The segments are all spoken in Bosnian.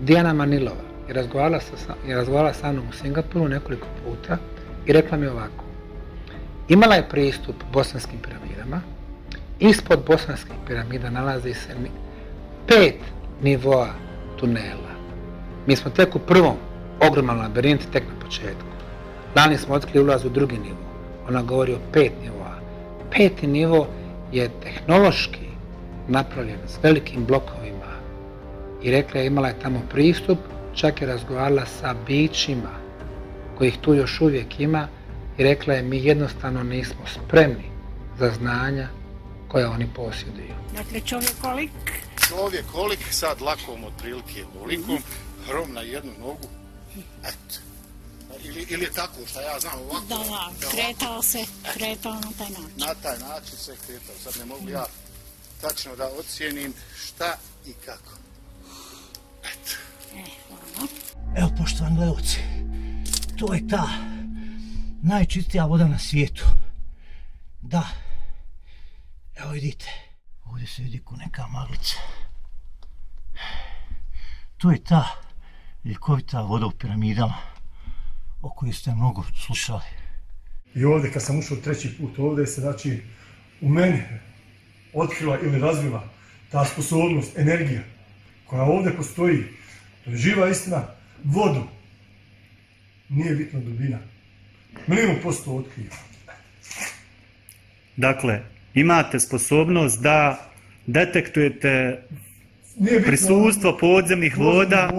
Dijana Manilova je razgovarala sa mnom u Singapuru nekoliko puta i rekla mi ovako. Imala je pristup bosanskim piramidama. Ispod bosanskih piramida nalazi se 5 nivoa tunela. Mi smo tek u prvom ogroman labirint, tek na početku. Lani smo otkrili ulaz u drugi nivo. Ona govori o 5 nivoa. 5. nivo je tehnološki napravljen s velikim blokovima i rekla je imala je tamo pristup, čak je razgovarala sa bićima kojih tu još uvijek ima i rekla je mi jednostavno nismo spremni za znanja koja oni posjeduju. Dakle, čovjekolik, sad lakom otprilike volikom, hrom na jednu nogu, eto. Ili je tako, šta ja znam ovako? Da, kretao na taj način. Na taj način se kretao, sad ne mogu ja tačno da ocijenim šta i kako. Eto. Hvala. Evo, poštovani gledalci, to je ta najčistija voda na svijetu. Da, evo vidite, ovdje se vidi ko neka maglica. To je ta ljekovita voda u piramidama o kojoj ste mnogo slušali. I ovdje kad sam ušao 3. put ovdje se znači u meni otkrila ili razvila ta sposobnost, energija koja ovdje postoji. To je živa istina, vodu. Nije bitno dubina. 100% otkriva. Dakle, imate sposobnost da detektujete prisustvo podzemnih voda.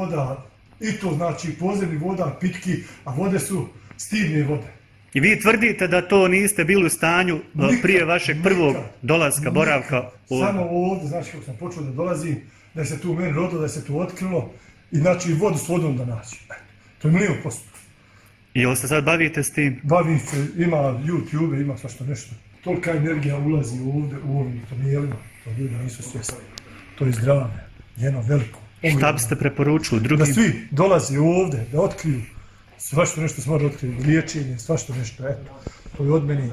I to znači podzemnih voda, pitki, a vode su stidne vode. I vi tvrdite da to niste bili u stanju prije vašeg prvog dolaska, boravka ovdje? Samo ovdje, znači kako sam počeo da dolazim, da se tu meni rodilo, da se tu otkrilo i znači vodu s vodom da naći. To je 100%. I ovo se sad bavite s tim? Bavim se, ima YouTube, ima svašta nešto. Tolika energija ulazi ovdje u ovim tunelima, to ljudi nisu svjesni. To je zdravlje, jedno veliko. Šta biste preporučili drugim? Da svi dolazi ovdje, da otkriju svašta nešto smo otkrili, liječenje, svašta nešto, eto. To je od meni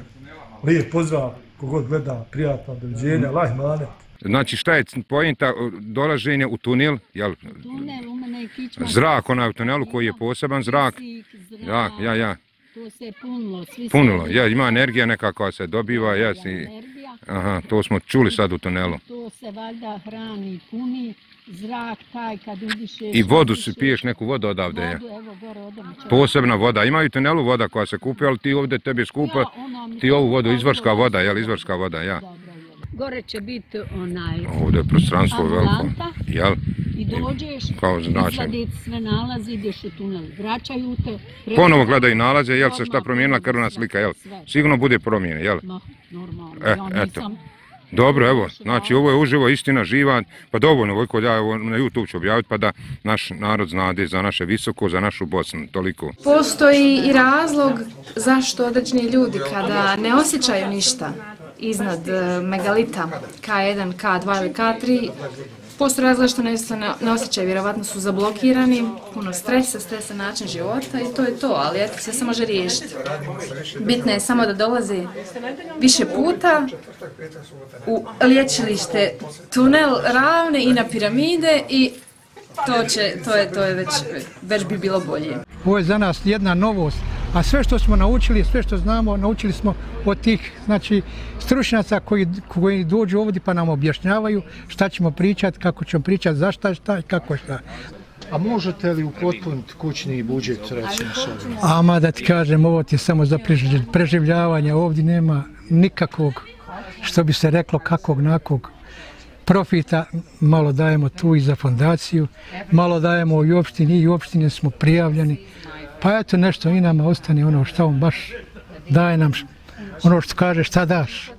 lijep pozdrav, kogod gleda, prijatno, doviđenja, laj manet. Znači šta je pojenta dolaženja u tunel, jel? Tunel, u mene je kičma. Zrak, onaj u tunelu koji je poseban zrak. Ja. To se punilo, Punilo, ima energija nekakva se dobiva, aha, to smo čuli sad u tunelu. To se valjda hrani, puni, zrak taj kad udišeš. I vodu si piješ neku vodu odavde, je? Posebna voda, imaju u tunelu voda koja se kupi, ali ti ovdje tebi skupa, ti ovu vodu, izvorska voda, jel, izvorska voda, ja. Gore će biti onaj ovdje je prostranstvo veliko, jel? I dođeš, izvaditi sve nalaze, ideš u tunel, vraćaju te. Ponovo gledaju nalaze, jel se šta promijenila krvna slika, jel? Sigurno bude promijene, jel? Normalno, eto. Dobro, evo, znači ovo je uživo, istina, živa, pa dovoljno, Vojko, ja na YouTube ću objaviti pa da naš narod znade za naše Visoko, za našu Bosnu, toliko. Postoji i razlog zašto određeni ljudi kada ne osjećaju ništa iznad megalita K1, K2 ili K3, postoji razlog što ne osjećaju, vjerovatno su zablokirani, puno stresa način života i to je to, ali eto, sve se može riješiti. Bitno je samo da dolazi više puta u liječilište, tunel Ravne i na piramide i to je već bi bilo bolje. Ovo je za nas jedna novost, a sve što smo naučili, sve što znamo, naučili smo od tih, znači, stručnjaca koji dođu ovdje pa nam objašnjavaju šta ćemo pričati, kako ćemo pričati, zašta šta i kako šta. A možete li upotpuniti kućni budžet, recimo sada? Ama da ti kažem, ovo ti je samo za preživljavanje, ovdje nema nikakvog, što bi se reklo, kakvog nakog profita, malo dajemo tu i za fondaciju, malo dajemo i u opštini smo prijavljeni, pa eto nešto i nama ostane ono što on baš daje nam, ono što kaže šta daš.